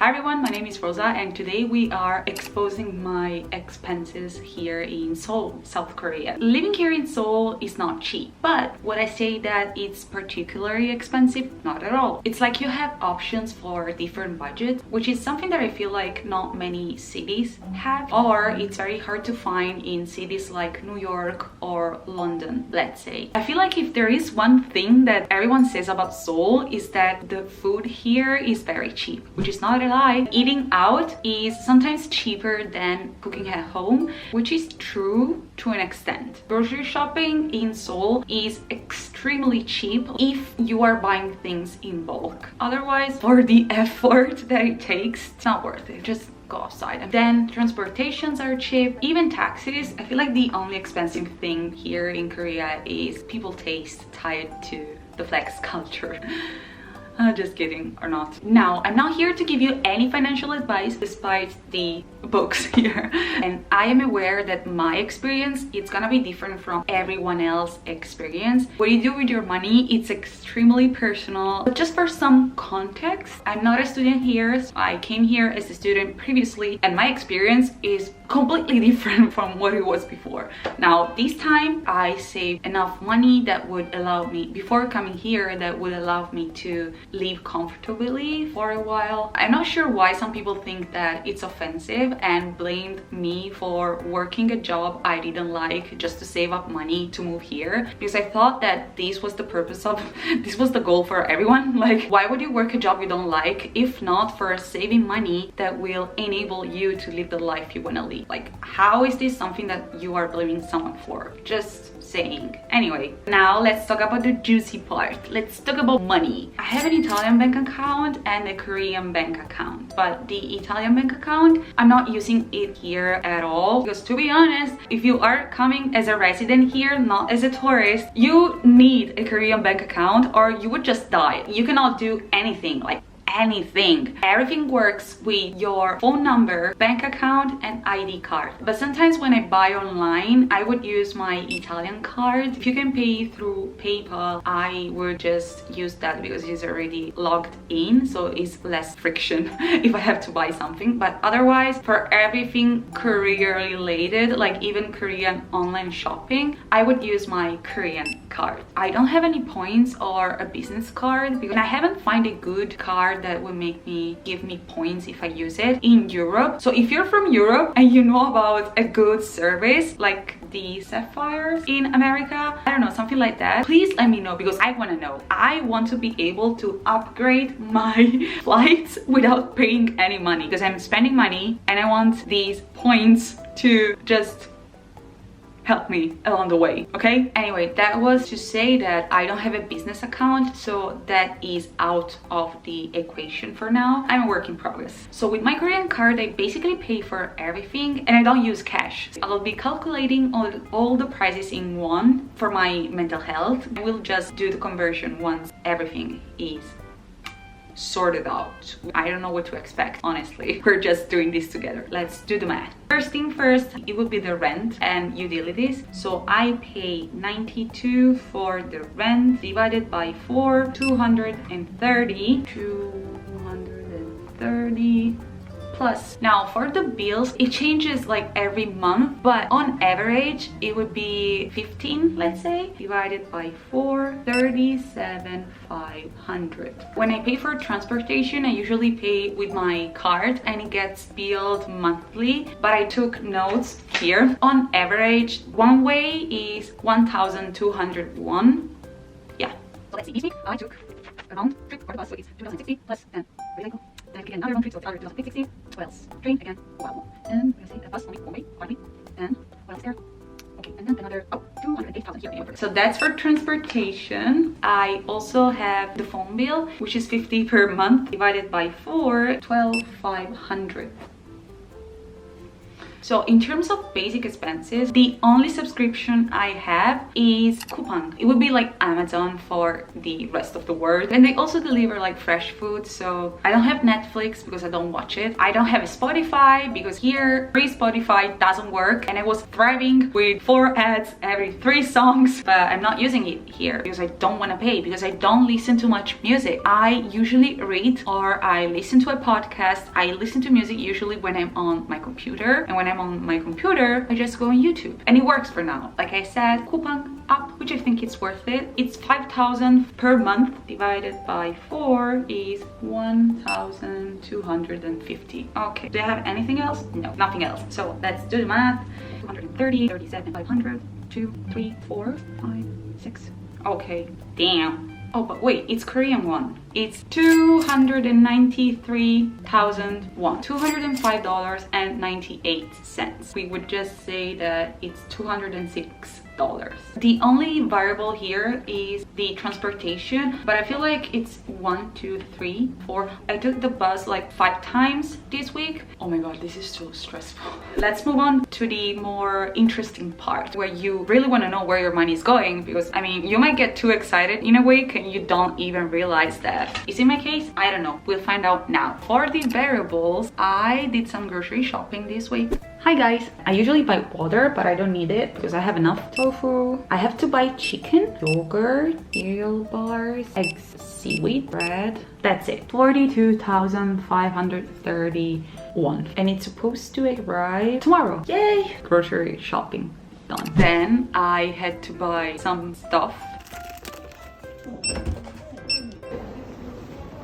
Hi everyone, my name is Rosa and today we are exposing my expenses here in Seoul, South Korea. Living here in Seoul is not cheap, but would I say that it's particularly expensive? Not at all. It's like you have options for different budgets, which is something that I feel like not many cities have, or it's very hard to find in cities like New York or London, let's say. I feel like if there is one thing that everyone says about Seoul is that the food here is very cheap, which is not a lie. Eating out is sometimes cheaper than cooking at home, which is true to an extent. Grocery shopping in Seoul is extremely cheap if you are buying things in bulk. Otherwise, for the effort that it takes, it's not worth it. Just go outside. And then transportations are cheap, even taxis. I feel like the only expensive thing here in Korea is people taste tied to the flex culture. Just kidding, or not. Now, I'm not here to give you any financial advice despite the books here. And I am aware that my experience, it's gonna be different from everyone else's experience. What you do with your money, it's extremely personal. But just for some context, I'm not a student here. So I came here as a student previously and my experience is completely different from what it was before. Now, this time I saved enough money that would allow me, before coming here, that would allow me to live comfortably for a while. I'm not sure why some people think that it's offensive and blamed me for working a job I didn't like just to save up money to move here, because I thought that this was the purpose of this was the goal for everyone. Like, why would you work a job you don't like if not for saving money that will enable you to live the life you want to live? Like, how is this something that you are blaming someone for? Just saying. Anyway, now let's talk about the juicy part. Let's talk about money. I have an Italian bank account and a Korean bank account, but the Italian bank account, I'm not using it here at all, because to be honest, if you are coming as a resident here, not as a tourist, you need a Korean bank account or you would just die. You cannot do anything, like anything. Everything works with your phone number, bank account and ID card. But sometimes when I buy online, I would use my Italian card. If you can pay through PayPal, I would just use that because it's already logged in, so it's less friction if I have to buy something. But otherwise, for everything Korea related, like even Korean online shopping, I would use my Korean card. I don't have any points or a business card because I haven't found a good card that will give me points if I use it in Europe. So if you're from Europe and you know about a good service like the Sapphires in America, I don't know, something like that, please let me know because I want to know. I want to be able to upgrade my flights without paying any money because I'm spending money and I want these points to just help me along the way, okay? Anyway, that was to say that I don't have a business account, so that is out of the equation for now. I'm a work in progress. So with my Korean card, I basically pay for everything and I don't use cash. I'll be calculating all the prices in won for my mental health. I will just do the conversion once everything is sorted out. I don't know what to expect, honestly. We're just doing this together. Let's do the math. First thing first, it would be the rent and utilities. So I pay 92 for the rent divided by 4, 230 plus. Now for the bills, it changes like every month, but on average it would be 15, let's say, divided by 4, 37,500. When I pay for transportation, I usually pay with my card and it gets billed monthly, but I took notes here. On average, one way is 1,201. Yeah, so let's see, each week I took a round trip for the bus, so it's 2,060 plus 10. Then again another round trip, so it's 2,060. What else? Train again, wow. And we're gonna say a bus only one way, pardon me. And what else there? Okay, and then another 208,000 here. So that's for transportation. I also have the phone bill, which is 50 per month divided by 4, 12,500. So in terms of basic expenses, the only subscription I have is Coupang. It would be like Amazon for the rest of the world. And they also deliver like fresh food. So I don't have Netflix because I don't watch it. I don't have Spotify because here free Spotify doesn't work. And I was thriving with 4 ads every 3 songs, but I'm not using it here because I don't want to pay, because I don't listen to much music. I usually read or I listen to a podcast. I listen to music usually when I'm on my computer, and when I'm on my computer I just go on YouTube, and it works for now. Like I said, Coupang app, which I think it's worth it. It's 5,000 per month divided by 4 is 1,250. Okay, do I have anything else? No, nothing else. So let's do the math. 230, 37, 500, 2, 3, 4, 5, 6. Okay, damn. Oh, but wait, it's Korean won. It's 293,000 won. $205.98. We would just say that it's $206. The only variable here is the transportation, but I feel like it's 1, 2, 3, 4. I took the bus like 5 times this week. Oh my god, this is so stressful. Let's move on to the more interesting part where you really want to know where your money is going, because I mean, you might get too excited in a week and you don't even realize that. Is it my case? I don't know. We'll find out now. For the variables, I did some grocery shopping this week. Hi guys, I usually buy water, but I don't need it because I have enough tofu. I have to buy chicken, yogurt, cereal bars, eggs, seaweed, bread. That's it. 42,531. And it's supposed to arrive tomorrow. Yay! Grocery shopping done. Then I had to buy some stuff.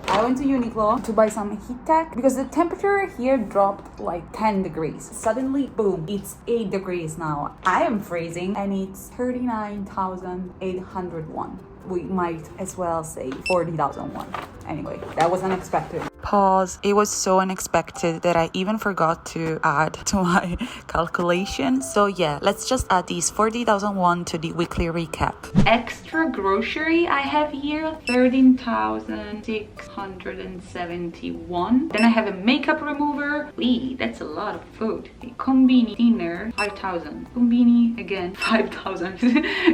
I went to Uniqlo to buy some heat tech because the temperature here dropped like 10 degrees. Suddenly, boom, it's 8 degrees now. I am freezing and it's 39,801. We might as well say 40,001. Anyway, that was unexpected. Pause. It was so unexpected that I even forgot to add to my calculation. So yeah, let's just add these 40,001 to the weekly recap. Extra grocery I have here, 13,671. Then I have a makeup remover. Wee, that's a lot of food. A combini dinner, 5,000. Combini again, 5,000.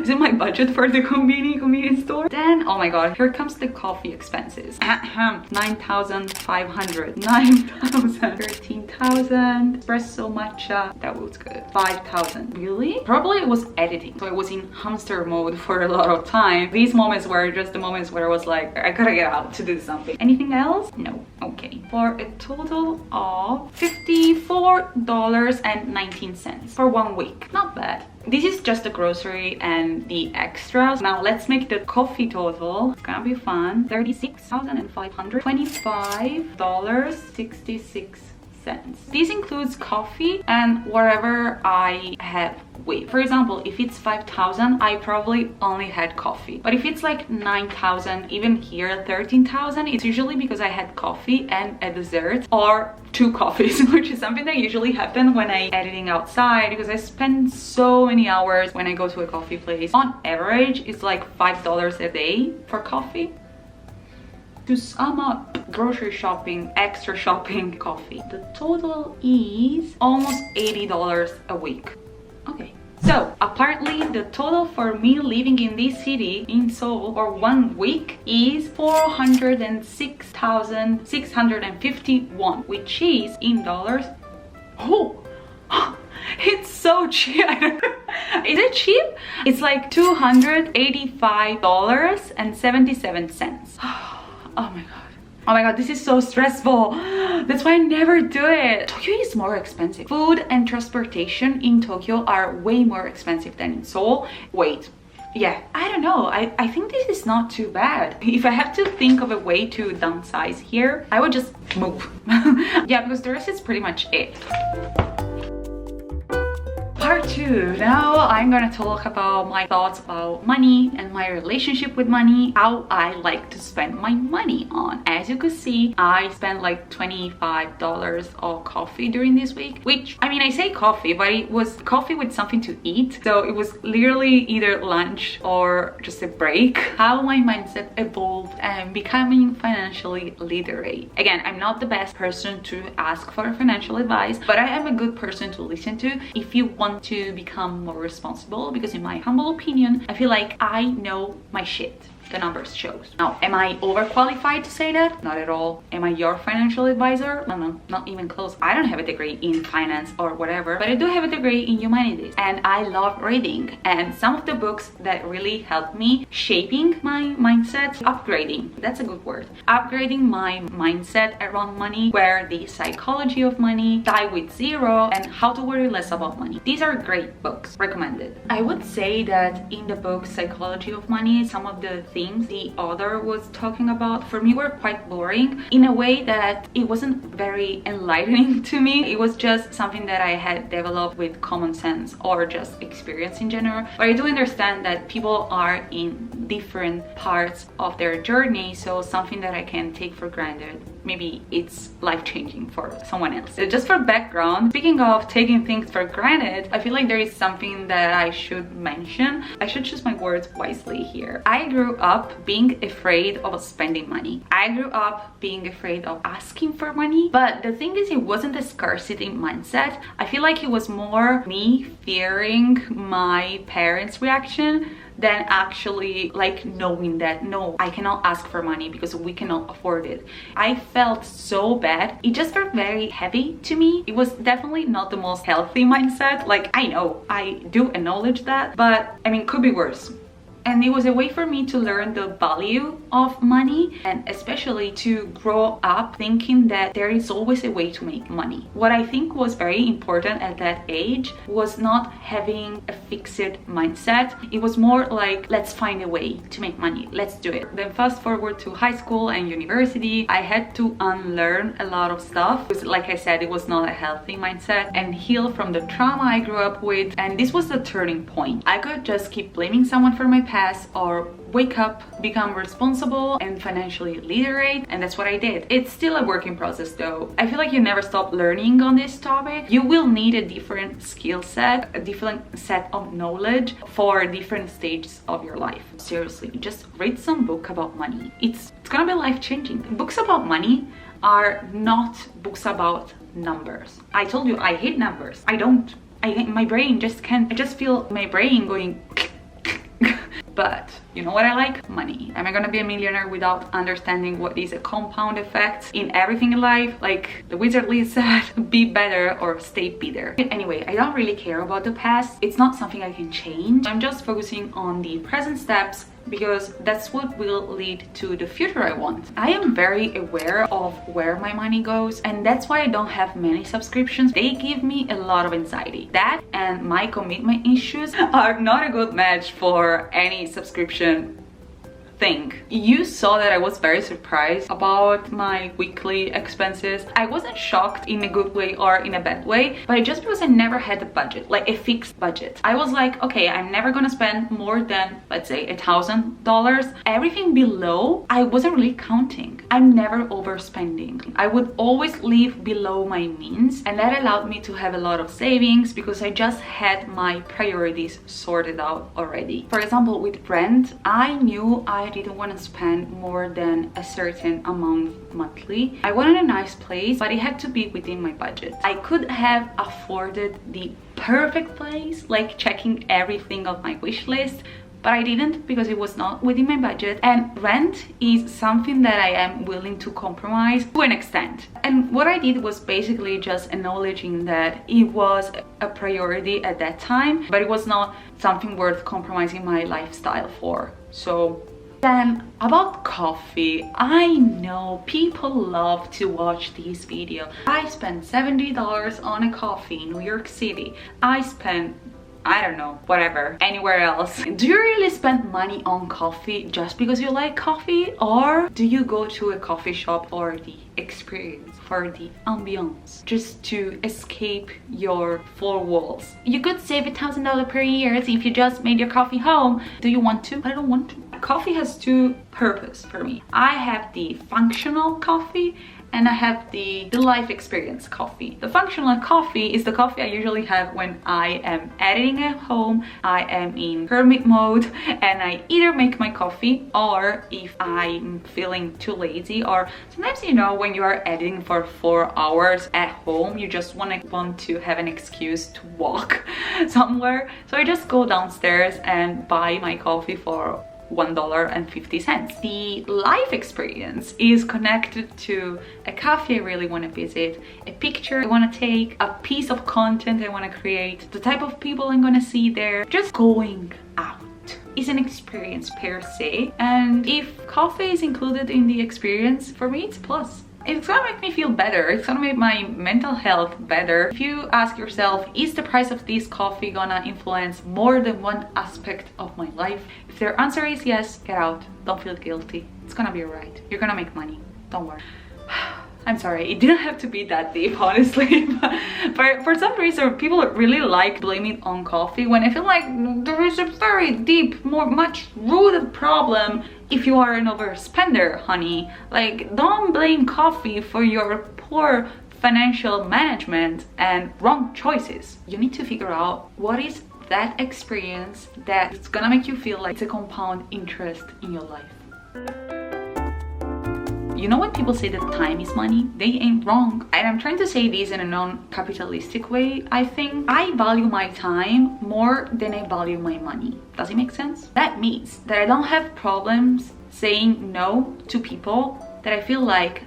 Is it my budget for the convenience store? Then, oh my god, here comes the coffee expenses. 9,500, 9,000, 13,000, espresso matcha, that was good, 5,000. Really? Probably it was editing, so I was in hamster mode for a lot of time. These moments were just the moments where I was like, I gotta get out to do something. Anything else? No. Okay. For a total of $54.19 for 1 week. Not bad. This is just the grocery and the extras. Now let's make the coffee total. It's gonna be fun. $36,525.66. This includes coffee and whatever I have with. For example, if it's 5,000, I probably only had coffee. But if it's like 9,000, even here 13,000, it's usually because I had coffee and a dessert or 2 coffees, which is something that usually happens when I'm editing outside, because I spend so many hours when I go to a coffee place. On average, it's like $5 a day for coffee. To sum up, grocery shopping, extra shopping, coffee, the total is almost $80 a week. Okay. So apparently the total for me living in this city, in Seoul, for 1 week is 406,651, which is in dollars. Oh, it's so cheap. Is it cheap? It's like $285.77. Oh my god. Oh my god, this is so stressful. That's why I never do it. Tokyo is more expensive. Food and transportation in Tokyo are way more expensive than in Seoul. Wait. Yeah, I don't know. I think this is not too bad. If I have to think of a way to downsize here, I would just move. Yeah, because the rest is pretty much it. Part 2. Now I'm gonna talk about my thoughts about money and my relationship with money, how I like to spend my money on. As you could see, I spent like $25 on coffee during this week, which, I mean, I say coffee, but it was coffee with something to eat. So it was literally either lunch or just a break. How my mindset evolved and becoming financially literate. Again, I'm not the best person to ask for financial advice, but I am a good person to listen to if you want to become more responsible, because in my humble opinion, I feel like I know my shit. The numbers shows. Now, am I overqualified to say that? Not at all. Am I your financial advisor? No, not even close. I don't have a degree in finance or whatever, but I do have a degree in humanities, and I love reading. And some of the books that really helped me shaping my mindset, upgrading, that's a good word, upgrading my mindset around money, were The Psychology of Money, Die with Zero, and How to Worry Less About Money. These are great books, recommended. I would say that in the book Psychology of Money, some of the things the author was talking about for me were quite boring, in a way that it wasn't very enlightening to me. It was just something that I had developed with common sense or just experience in general. But I do understand that people are in different parts of their journey, so something that I can take for granted, maybe it's life-changing for someone else. So just for background, speaking of taking things for granted, I feel like there is something that I should mention. I should choose my words wisely here. I grew up being afraid of spending money. I grew up being afraid of asking for money, but the thing is, it wasn't a scarcity mindset. I feel like it was more me fearing my parents' reaction than actually like knowing that no, I cannot ask for money because we cannot afford it. I felt so bad. It just felt very heavy to me. It was definitely not the most healthy mindset. Like, I know, I do acknowledge that, but I mean, could be worse. And it was a way for me to learn the value of money, and especially to grow up thinking that there is always a way to make money. What I think was very important at that age was not having a fixed mindset. It was more like, let's find a way to make money, let's do it. Then fast forward to high school and university, I had to unlearn a lot of stuff. Because, like I said, it was not a healthy mindset, and heal from the trauma I grew up with. And this was the turning point. I could just keep blaming someone for my past, or wake up, become responsible and financially literate, and that's what I did. It's still a work in process though. I feel like you never stop learning on this topic. You will need a different skill set, a different set of knowledge for different stages of your life. Seriously, just read some book about money. It's gonna be life-changing. Books about money are not books about numbers. I told you I hate numbers. My brain just can't. I just feel my brain going but you know what I like? Money. Am I gonna be a millionaire without understanding what is a compound effect in everything in life? Like the Wizard Lee said, be better or stay bitter. Anyway, I don't really care about the past. It's not something I can change. I'm just focusing on the present steps, because that's what will lead to the future I want. I am very aware of where my money goes, and that's why I don't have many subscriptions. They give me a lot of anxiety. That and my commitment issues are not a good match for any subscription thing. You saw that I was very surprised about my weekly expenses. I wasn't shocked in a good way or in a bad way, but just because I never had a budget, like a fixed budget. I was like, okay, I'm never gonna spend more than, let's say, $1,000. Everything below, I wasn't really counting. I'm never overspending. I would always live below my means, and that allowed me to have a lot of savings because I just had my priorities sorted out already. For example, with rent, I knew I didn't want to spend more than a certain amount monthly. I wanted a nice place, but it had to be within my budget. I could have afforded the perfect place, like checking everything on my wish list, but I didn't because it was not within my budget. And rent is something that I am willing to compromise to an extent. And what I did was basically just acknowledging that it was a priority at that time, but it was not something worth compromising my lifestyle for. So then about coffee, I know people love to watch these videos. I spent $70 on a coffee in New York City. I spent I don't know, whatever, anywhere else. Do you really spend money on coffee just because you like coffee? Or do you go to a coffee shop for the experience, for the ambiance, just to escape your four walls? You could save $1,000 per year if you just made your coffee home. Do you want to? I don't want to. Coffee has two purposes for me. I have the functional coffee and I have the life experience coffee. The functional coffee is the coffee I usually have when I am editing at home, I am in hermit mode, and I either make my coffee, or if I'm feeling too lazy, or sometimes, you know, when you are editing for 4 hours at home, you just want to have an excuse to walk somewhere. So I just go downstairs and buy my coffee for $1.50. The life experience is connected to a cafe I really want to visit, a picture I want to take, a piece of content I want to create, the type of people I'm going to see there. Just going out is an experience per se, and if coffee is included in the experience, for me it's a plus. It's gonna make me feel better, it's gonna make my mental health better. If you ask yourself, is the price of this coffee gonna influence more than one aspect of my life? If their answer is yes, get out, don't feel guilty. It's gonna be alright, you're gonna make money, don't worry. I'm sorry, it didn't have to be that deep, honestly, but for some reason people really like blaming on coffee, when I feel like there is a very deep, much rooted problem. If you are an overspender, honey, like, don't blame coffee for your poor financial management and wrong choices. You need to figure out what is that experience that's gonna make you feel like it's a compound interest in your life. You know when people say that time is money? They ain't wrong. And I'm trying to say this in a non-capitalistic way. I think I value my time more than I value my money. Does it make sense? That means that I don't have problems saying no to people that I feel like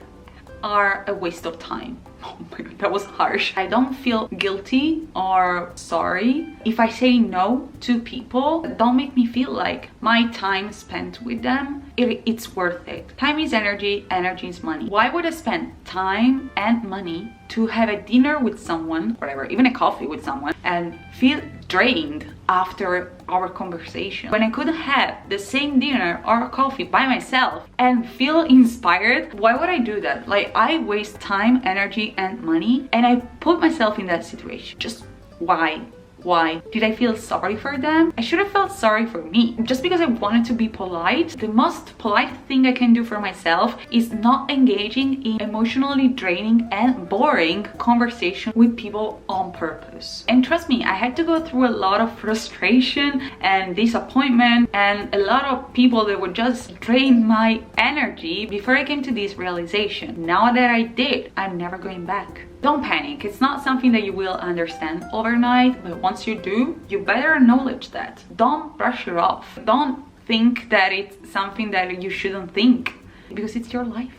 are a waste of time. Oh my god, that was harsh. I don't feel guilty or sorry if I say no to people that don't make me feel like my time spent with them, it's worth it. Time is energy, energy is money. Why would I spend time and money to have a dinner with someone, whatever, even a coffee with someone, and feel drained after our conversation, when I could have the same dinner or coffee by myself and feel inspired? Why would I do that? Like, I waste time, energy, and money, and I put myself in that situation. Just why? Why? Did I feel sorry for them? I should have felt sorry for me. Just because I wanted to be polite, the most polite thing I can do for myself is not engaging in emotionally draining and boring conversation with people on purpose. And trust me, I had to go through a lot of frustration and disappointment and a lot of people that would just drain my energy before I came to this realization. Now that I did, I'm never going back. Don't panic, it's not something that you will understand overnight, but once you do, you better acknowledge that. Don't brush it off. Don't think that it's something that you shouldn't think, because it's your life.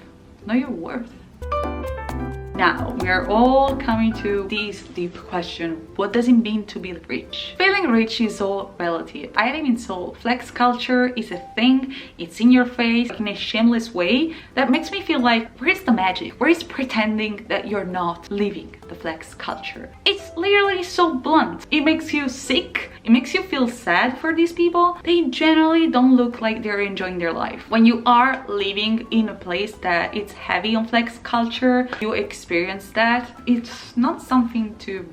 Know your worth. Now, we are all coming to this deep question. What does it mean to be rich? Feeling rich is all relative. I live in Seoul. Flex culture is a thing. It's in your face in a shameless way that makes me feel like, where's the magic? Where is pretending that you're not living the flex culture? It's literally so blunt. It makes you sick. It makes you feel sad for these people. They generally don't look like they're enjoying their life. When you are living in a place that it's heavy on flex culture, you experience that. It's not something to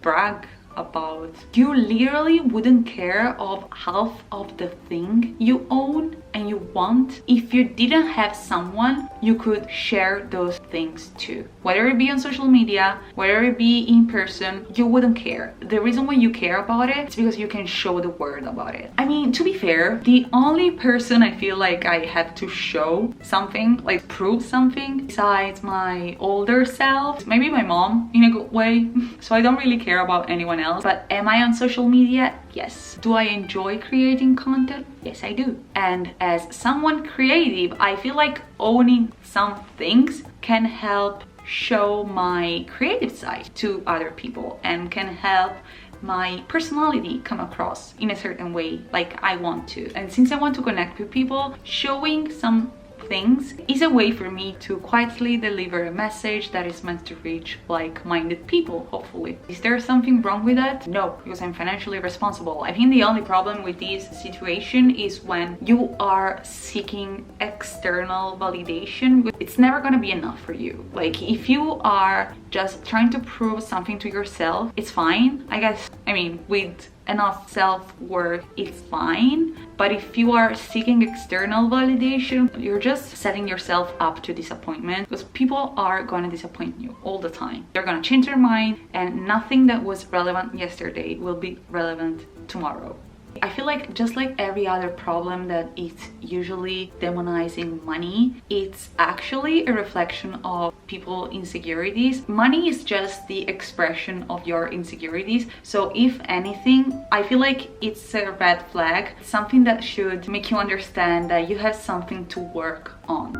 brag about. You literally wouldn't care of half of the thing you own and you want if you didn't have someone you could share those things to. Whether it be on social media, whether it be in person, you wouldn't care. The reason why you care about it is because you can show the world about it. I mean, to be fair, the only person I feel like I have to show something, like prove something, besides my older self, maybe my mom in a good way. So I don't really care about anyone else. But am I on social media? Yes. Do I enjoy creating content? Yes, I do. And as someone creative, I feel like owning some things can help show my creative side to other people and can help my personality come across in a certain way like I want to. And since I want to connect with people, showing some things is a way for me to quietly deliver a message that is meant to reach like-minded people, hopefully. Is there something wrong with that? No, because I'm financially responsible. I think the only problem with this situation is when you are seeking external validation. It's never gonna be enough for you. Like, if you are just trying to prove something to yourself, it's fine, I guess. I mean, with enough self-worth, it's fine. But if you are seeking external validation, you're just setting yourself up to disappointment, because people are going to disappoint you all the time. They're going to change their mind, and nothing that was relevant yesterday will be relevant tomorrow. I feel like just like every other problem that is usually demonizing money, it's actually a reflection of people's insecurities. Money is just the expression of your insecurities. So if anything, I feel like it's a red flag, something that should make you understand that you have something to work on.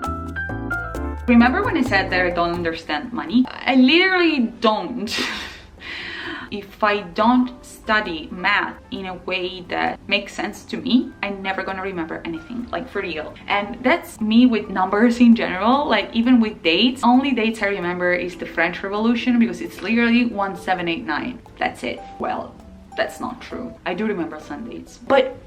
Remember when I said that I don't understand money? I literally don't. If I don't study math in a way that makes sense to me, I'm never gonna remember anything, like for real. And that's me with numbers in general, like even with dates. Only dates I remember is the French Revolution, because it's literally 1789. That's it. Well, that's not true. I do remember some dates, but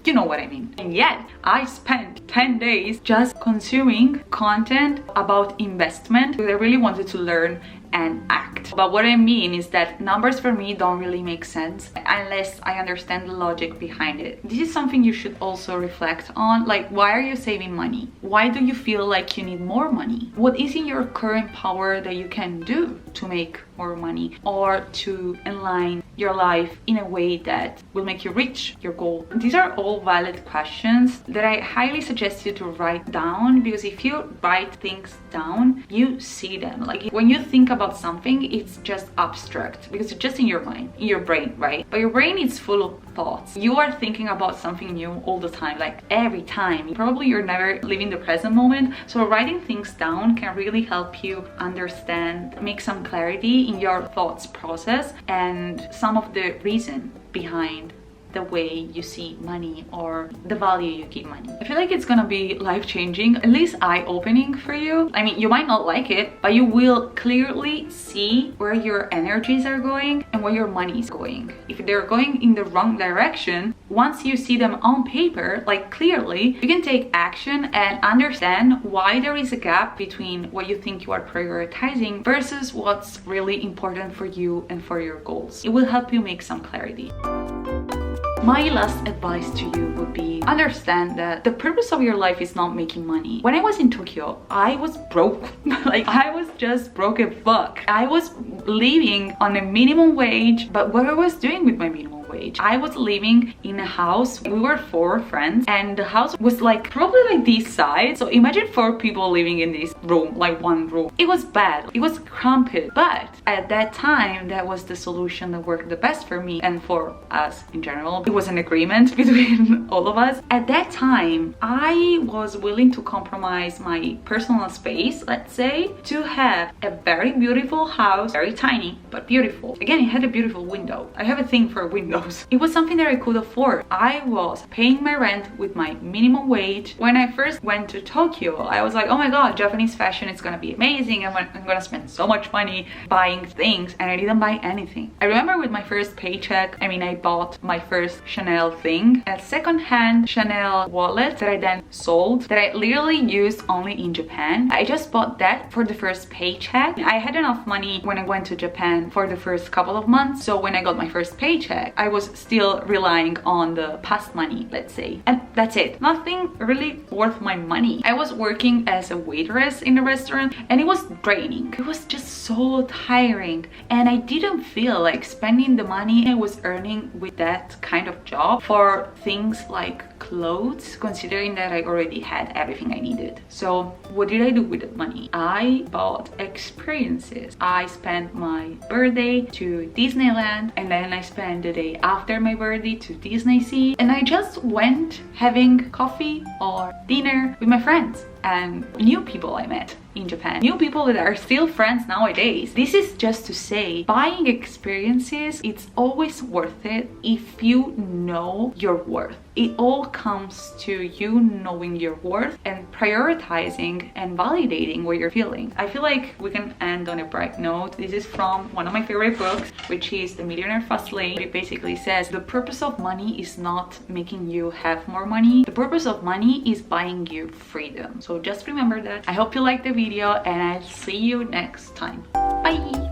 you know what I mean. And yet, I spent 10 days just consuming content about investment because I really wanted to learn and act. But what I mean is that numbers for me don't really make sense unless I understand the logic behind it. This is something you should also reflect on. Like, why are you saving money? Why do you feel like you need more money? What is in your current power that you can do to make more money or to align your life in a way that will make you reach your goal? These are all valid questions that I highly suggest you to write down, because if you write things down, you see them. Like, when you think about something, it's just abstract because it's just in your mind, in your brain, right? But your brain is full of thoughts. You are thinking about something new all the time, like every time. Probably you're never living the present moment. So writing things down can really help you understand, make some clarity in your thoughts process and some of the reason behind the way you see money or the value you give money. I feel like it's gonna be life-changing, at least eye-opening for you. I mean, you might not like it, but you will clearly see where your energies are going and where your money is going. If they're going in the wrong direction, once you see them on paper, like clearly, you can take action and understand why there is a gap between what you think you are prioritizing versus what's really important for you and for your goals. It will help you make some clarity. My last advice to you would be understand that the purpose of your life is not making money. When I was in Tokyo, I was broke. Like, I was just broke as fuck. I was living on a minimum wage, but what I was doing with my minimum wage? I was living in a house. We were 4 friends and the house was like probably like this size. So imagine 4 people living in this room, like one room. It was bad. It was cramped. But at that time, that was the solution that worked the best for me and for us in general. It was an agreement between all of us. At that time, I was willing to compromise my personal space, let's say, to have a very beautiful house, very tiny, but beautiful. Again, it had a beautiful window. I have a thing for windows. It was something that I could afford. I was paying my rent with my minimum wage. When I first went to Tokyo, I was like, oh my god, Japanese fashion is gonna be amazing. I'm gonna spend so much money buying things, and I didn't buy anything. I remember with my first paycheck, I bought my first Chanel thing, a second-hand Chanel wallet that I then sold, that I literally used only in Japan. I just bought that for the first paycheck. I had enough money when I went to Japan for the first couple of months, so when I got my first paycheck, I was still relying on the past money, let's say, and that's it. Nothing really worth my money. I was working as a waitress in a restaurant and it was draining. It was just so tiring, and I didn't feel like spending the money I was earning with that kind of job for things like clothes, considering that I already had everything I needed. So what did I do with that money? I bought experiences. I spent my birthday to Disneyland, and then I spent the day after my birthday to Disney Sea, and I just went having coffee or dinner with my friends and new people I met. in Japan, new people that are still friends nowadays. This is just to say, buying experiences, it's always worth it if you know your worth. It all comes to you knowing your worth and prioritizing and validating what you're feeling. I feel like we can end on a bright note. This is from one of my favorite books, which is The Millionaire Fast Lane. It basically says the purpose of money is not making you have more money. The purpose of money is buying you freedom. So just remember that. I hope you liked the video and I'll see you next time. Bye!